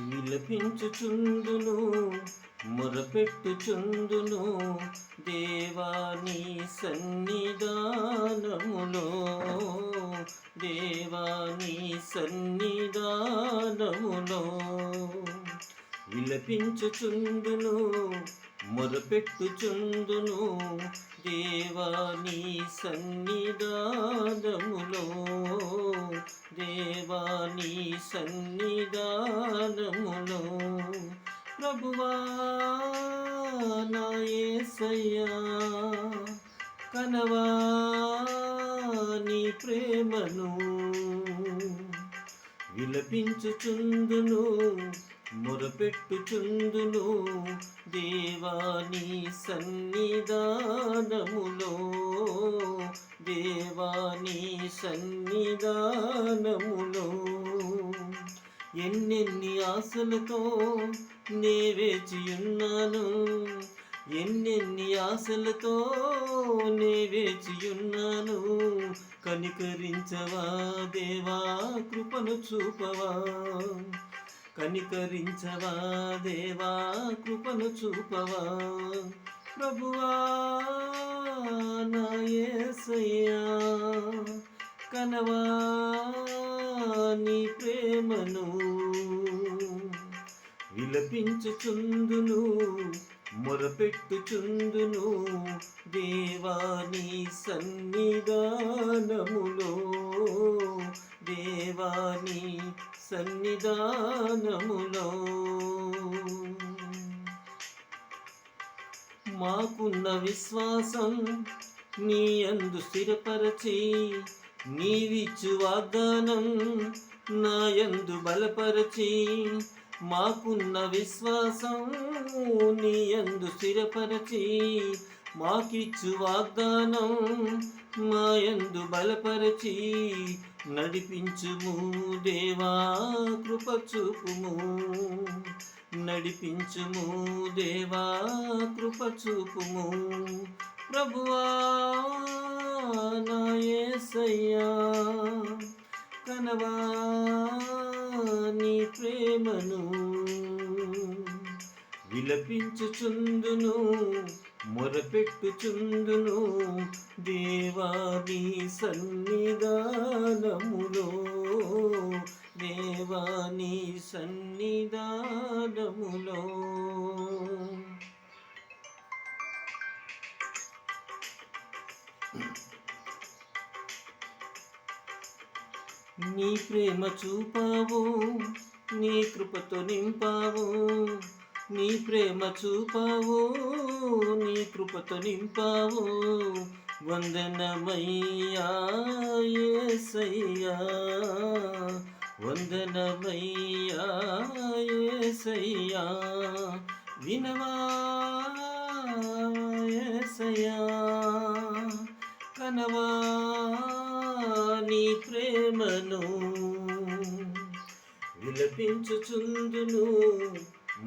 విలపించుచుందును మొరపెట్టుచుందును దేవాని సన్నిధానములో, దేవాని సన్నిధానములో. విలపించుచుందును మొరపెట్టుచుందును దేవాని సన్నిధానములో, దేవాని సన్నిధానములో. ప్రభువా నా యేసయ్యా, కనవా నీ ప్రేమను. విలపించుచుందును మొరపెట్టుచుందును దేవాని సన్నిధానములో, దేవాని సన్నిధానములో. ఎన్నెన్ని ఆశలతో నే వేచియున్నాను, ఎన్నెన్ని ఆశలతో నే వేచియున్నాను. కనికరించవా దేవా, కృపను చూపవా, కనికరించవా దేవా, కృపను చూపవా. ప్రభువా నా యేసయ్యా, కనవా నీ ప్రేమను. విలపించుచుందును మొరపెట్టుచుందును దేవాని సన్నిధానములో, దేవాని సన్నిధానములో. మాకున్న విశ్వాసం నీ యందు స్థిరపరచి, నీవిచ్చు వాగ్దానం నా యందు బలపరచి. మాకున్న విశ్వాసం నీ యందు స్థిరపరచి, మాకిచ్చు వాగ్దానం మా యందు బలపరచి. నడిపించుము దేవా, కృప చూపుము, నడిపించుము దేవా, కృప చూపుము. ప్రభువా నా యేసయ్యా, కనవా నీ ప్రేమను. విలపించుచుందును మొరపెట్టుచుందును దేవాని సన్నిధానములో, దేవాని సన్నిధానములో. నీ ప్రేమ చూపావు, నీ కృపతో నింపావు, నీ ప్రేమ చూపావు, నీ కృపతో నింపావు. వందనమయ్యా యేసయ్యా, వందనమయ్యా యేసయ్యా. వినవా యేసయ్యా, కనవా నీ ప్రేమను. విలపించుచుందును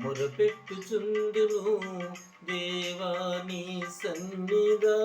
మొరపెట్టుచుందును దేవాని సన్నిధానములో,